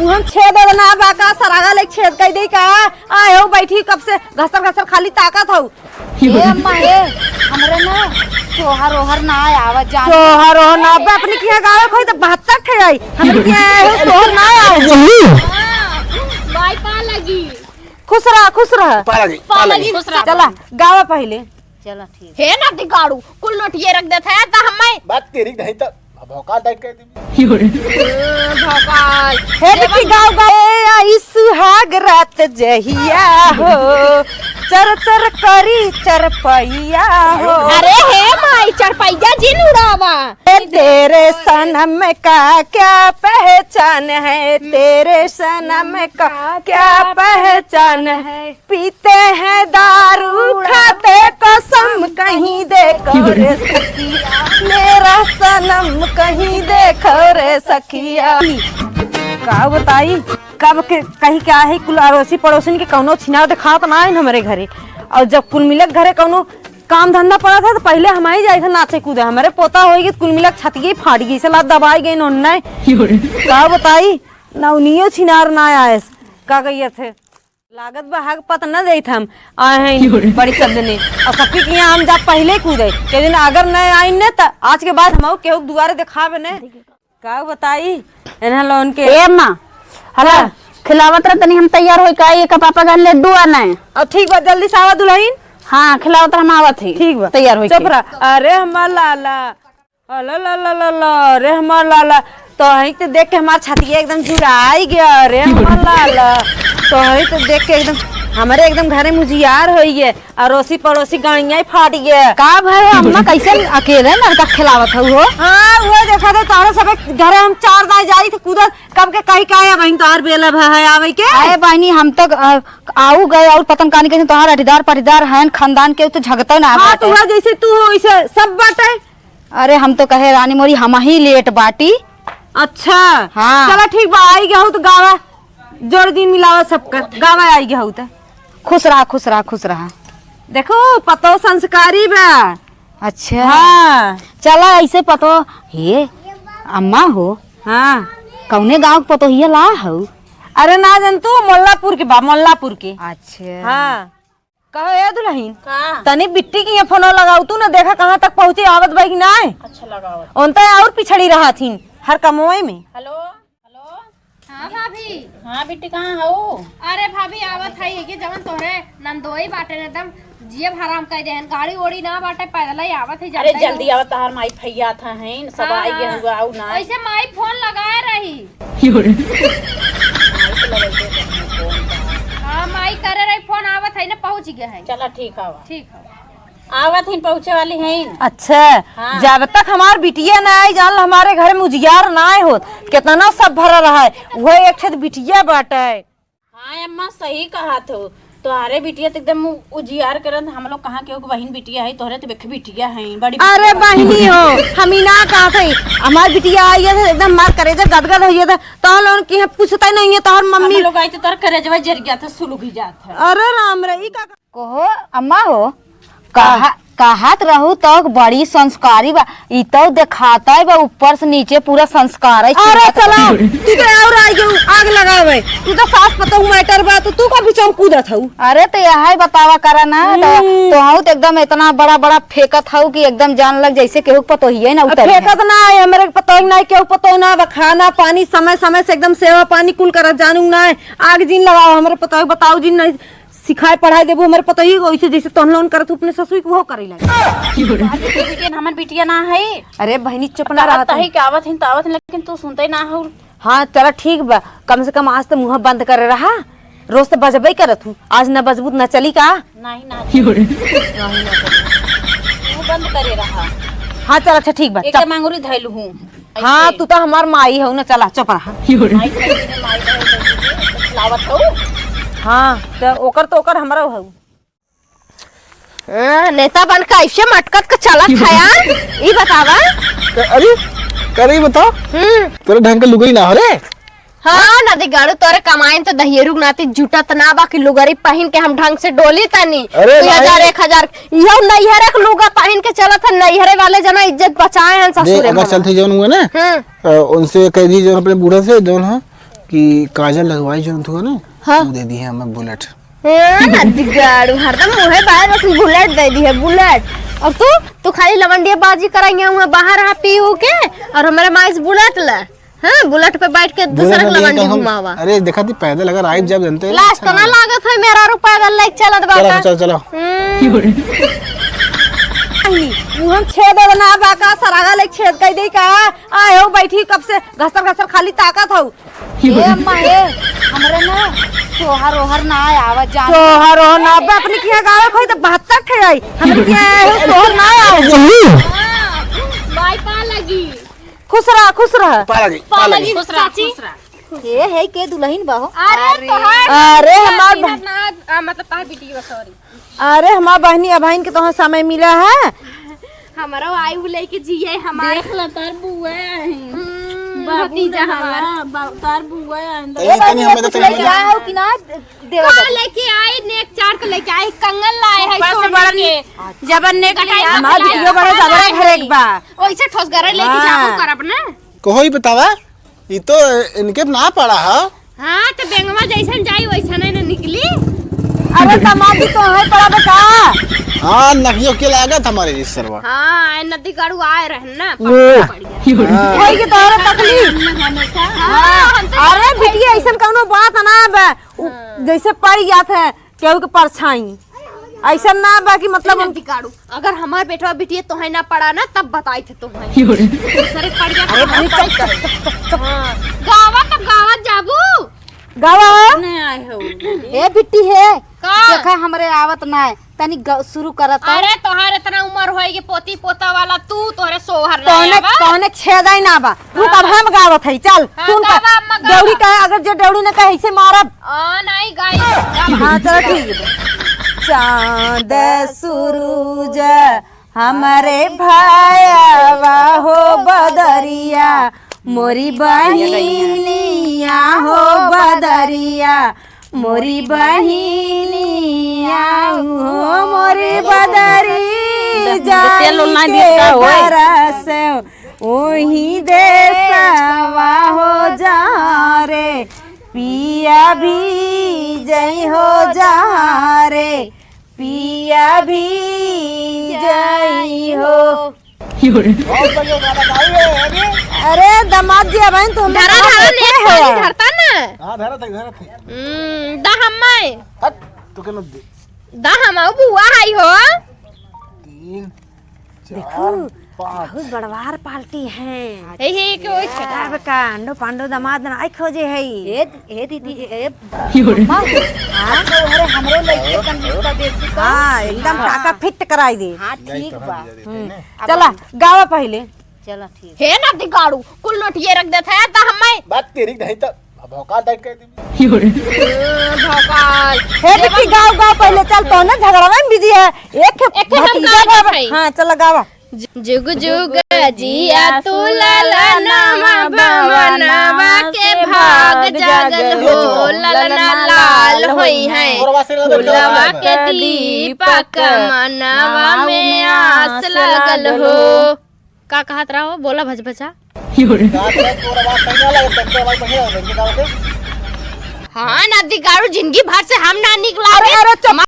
मुहम छेद ना बाका सरागा ले छेद कई दे का आए हो बैठी कब से घसर घसर खाली ताकत हो ए अम्मा ए हमरे ना सोहर ओहर ना आवा जान सोहर ओहर ना अपने किया गावे कोई तो 72 थे आई हमरे किया सोहर ना आए बाई पा लगी खुश रह पा लगी खुश रह चला गावा पहले चलो ठीक है ना दिगाड़ू कुल नोटिए रख देता है ता हमें बात तेरी नहीं तो भौकाल टाइप कर दी भोकाल हे देखी गाँव गाँव सुहाग रात जहिया हो चर चर करी चरपैया हो अरे हे माई चरपैया जिन उड़ावा तेरे सनम का क्या पहचान है तेरे सनम का क्या पहचान है पीते हैं दारू खाते कसम कहीं देखो रे सखिया मेरा सनम कहीं देखो रे सखिया का बताई कब के कहीं क्या है कुल अड़ोसी पड़ोसी के कौनो छिनाव दिखा तो ना हमारे घरे और जब कुल मिलक घरे कौनो काम धंधा पड़ा था तो पहले हम ही जाए थे नाचे कूदे हमारे पोता होगी कुल मिलक छत गई फाट गई सलाद दबाई गई नोन्ना का बताई नवनियो छिनार ना आए का कहिए थे लागत बहाग पता न दे हम आए हैं बड़ी शब्द ने और सबकी के यहाँ हम जा पहले कूदे के दिन अगर न आई ने तो आज के बाद हम केहू दुआरे दिखावे ने का बताई एना लोन के ए अम्मा हला खिलावत रह तनी हम तैयार होई का एक पापा गन लड्डू आना है अब ठीक बा जल्दी से आवा दुल्हन हां खिलावत हम आवत है ठीक बा तैयार होई चुप रह अरे हमार लाला ला ला ला ला ला अरे हमार लाला तो हई तो देख के हमार छाती एकदम जुड़ाई गया अरे हमार लाला तो हई तो देख के एकदम हमारे एकदम घरे मुजियार होई है अड़ोसी पड़ोसी गाड़ियां ही फाट गया का भाई अम्मा कैसे अकेले लड़का खिलावत हो हाँ वो देखा था तारे सब घरे हम चार दाई जाई थे कूदत कब के कहीं का बहन तोहर बेला है आवे के अरे बहनी हम तक आऊ गए और पतंग कानी के तोहार अटीदार पाटीदार हैं खानदान के तो झगता ना हां तू जैसे तू हो वैसे सब बाटे अरे हम तो कहे रानी मोरी हम ही लेट बाटी अच्छा हाँ। चलो ठीक बा आई गया हूँ तो गावा जोड़ दिन मिलावा सबका गावा आई गया हूँ तो खुश रहा देखो पतो संस्कारी बा अच्छा हाँ चला ऐसे पतो हे अम्मा हो हाँ कौने गांव पतो हिया ला हो अरे ना जन तू मोल्लापुर के बा मोल्लापुर के अच्छा हाँ कहो ये दुल्हन तनी बिट्टी की फोन लगाऊ तू ना देखा कहाँ तक पहुँचे आवत भाई ना अच्छा लगाओ उनता और पिछड़ी रहा थी हर कमोए में हेलो हाँ भाभी हाँ बिट्टी कहाँ हो अरे भाभी आवत है ये जवन तोहरे नंदोई बाटे ने एकदम जियब हराम कर दे गाड़ी ओड़ी ना बाटे पैदल ही आवत है अरे जल्दी आवत तार माई भैया था हैं सब आई गए हुआ आऊ ना ऐसे माई फोन लगाए रही हाँ माई करे रही फोन आवत है ना पहुँच गए हैं चला ठीक आवा ठीक है आवत ही पहुँचे वाली हैं अच्छा हाँ। जब तक हमार बिटिया ना आई जान हमारे घर में उजियार ना आए हो कितना सब भरा रहा है वो एक ठे बिटिया बाटे हाँ अम्मा सही कहा तो तोहरे बिटिया तो एकदम उजियार करन हम लोग कहाँ के बहन बिटिया है तोहरे तो बेख बिटिया है बड़ी अरे बहनी हो हम ही ना कहा थे हमारी बिटिया आई है एकदम मार करे गदगद हुई था तो लोग की पूछता नहीं है तोहर मम्मी लोग आई तो तोर करे जब जर गया था सुलग ही जात है अरे राम रे का कहो अम्मा हो कहत रहू तो बड़ी संस्कारी बा ई तो दिखाता है बा ऊपर से नीचे पूरा संस्कार है अरे चला तू तो और आई गई आग लगावे तू तो सास पता हूं मैटर बा तो तू का बीच में कूदत हूं अरे तो यही बतावा करा ना तो हूँ तो एकदम इतना बड़ा बड़ा फेंकत हूँ कि एकदम जान लग जैसे केहू पतो ही है ना उतर फेंकत ना है हमारे पतो ही ना केहू पतो ना खाना पानी समय समय से एकदम सेवा पानी कुल कर जानू ना आग जिन लगाओ हमारे पतो बताओ जिन नहीं सिखाए पढ़ाई देबो हमारे पता ही वैसे जैसे तोहन लोन करत अपने ससुर को करे लगे हमर बिटिया ना है अरे बहनी चुप ना रहत है कावत है तावत लेकिन तू सुनते ना हो हाँ चला ठीक बा कम से कम आज तो मुंह बंद करे रहा रोज तो बजबे करत हूँ आज न बजबूत न चली का नहीं ना बंद करे रहा हाँ चल अच्छा ठीक बा एक मांगुरी धैलू हूँ हाँ तू तो हमार माई हो ना चला चुप रहा लावत हो हाँ तो ओकर हमरा हो नेता बन का ऐसे मटकत का चला खाया ये बतावा अरे करे बताओ तेरे ढंग का लुगाई ना हो रे हाँ नदी गाड़ू तोरे कमाइन तो दहियरू नाती जुटा तना बाकी लुगरी पहन के हम ढंग से डोली तनी 2000 1000 यो नैहरे के लुगा पहन के चला था नैहरे वाले जना इज्जत बचाए हैं ससुरे अगर चलते जौन हुए ना उनसे कह दी जो अपने बूढ़ा से जौन है कि काजल लगवाई जो तू ना हाँ। वो दे दी है हमें बुलेट। नदी गाड़ू हरदम मुहे बाहर रखी बुलेट दे दी है बुलेट। और तू खाली लवंडिया बाजी कराएंगे हुए बाहर रहा पी के और हमारे माइस बुलेट ला। हाँ बुलेट पे बैठ के दूसरा लवंडी घुमावा। अरे देखा थी पैदल अगर आइब जब जनते लास्ट ना लागत है मेरा रुपया दल लेके चलत बाटा। चलो चलो वो हम छेद बना बाका सरागा ले छेद कई दे का आए हो बैठी कब से घसर घसर खाली ताकत हो। ए अम्मा हे हमरे ना सोहर ओहर ना आवा जा सोहर हो ना बे अपने किया गावे खोई तो 72 ठे आई हमरे किया है सोहर ना आओ। बाई पा लगी खुश रह पा लगी चाची। हे के दुल्हन बाहो। अरे हमार मतलब तार वीडियो सॉरी। अरे हमार बहनी अभाइन के तो समय मिला है। हमारा आई वो लेके जिए हमारे देख ल तार बुआ भतीजा हमारा तार बुआ ये तनी हमें तो क्या हो कि ना देवा का लेके आई नेक चार को लेके आई कंगन लाए है सोने के जबन ने कटाई हमार वीडियो बड़ा ज्यादा घर एक बा ओइसे ठोस गरे लेके जाबो करब ना। कोई बतावा ये तो इनके ना पड़ा है। हां तो बेंगवा जैसन जाई वैसन ही ना निकली। अरे तमादी तो है पड़ा बता। हाँ नकियों के लागत हमारे इस सरवा। हां नदी गाड़ू आए रहन ना कोई के तोहरा तकलीफ। अरे बिटिया ऐसन कोनो बात ना बा जैसे पड़ जात है केहू के परछाई ऐसा ना बा कि मतलब नदी गाड़ू अगर हमार बेटवा बिटिया तो है ना पड़ा ना तब बताई थे तुम सरे पड़ गया। गावा तब गावा जाबू गावा नहीं आए हो ए बिट्टी है का देखा हमरे आवत ना है तनी शुरू करत। अरे तोहार इतना उम्र होएगी पोती पोता वाला तू तोरे सोहर ना कौने आवा। कौने छेदाई ना बा तू कब हम गावत है चल हाँ, सुन गावा, अम्मा, गावा। देवड़ी कहे अगर जे देवड़ी ने कहे ऐसे मारब। नहीं गाई हाँ चलो ठीक है। चांद सूरज हमारे भाईवा हो बदरिया मोरी बहिनिया हो बदरिया मोरी बहिनिया हो मोरी बदरी जाई के बरस ओही देसवा हो जा रे पिया भी जय हो जा रे पिया भी जय हो। अरे दामाद जी अब तुम धरा धरा ने खाली धरता ना हां धरा थे दा हम्मे हट तो के दे दा हम बुआ आई हो 3 देखो 4 5 बहुत बड़वार पार्टी है। हे के ओइ अब कांडो पांडो दामाद ना आई खोजे है। ए दीदी ए अम्मा हां तो अरे हमरो लइके तन रिश्ता देख का। हाँ एकदम टाका फिट कराई दे। हां ठीक बा चला गावा पहले चलो ठीक। हे ना दिगाड़ू कुल नोटिए रख देता है ता हम्मे बात तेरी नहीं तो भौकाल टाइट कर दी। भोकाल हे बिट्टी गाव गाव पहले चल तो ना झगड़ा में बिजी है एक एक हम भतीजा गावा गावा। भाई। हाँ चला गावा जुग जुग जिया तू ललनावा भवनवा के भाग जागल हो ललना लाल होई है फुलवा के दीपक मनवा में आस लगल हो। का कहत रहो बोला भज भजा। हाँ नदी गाड़ू जिंदगी भर से हम ना निकला। अरे चुप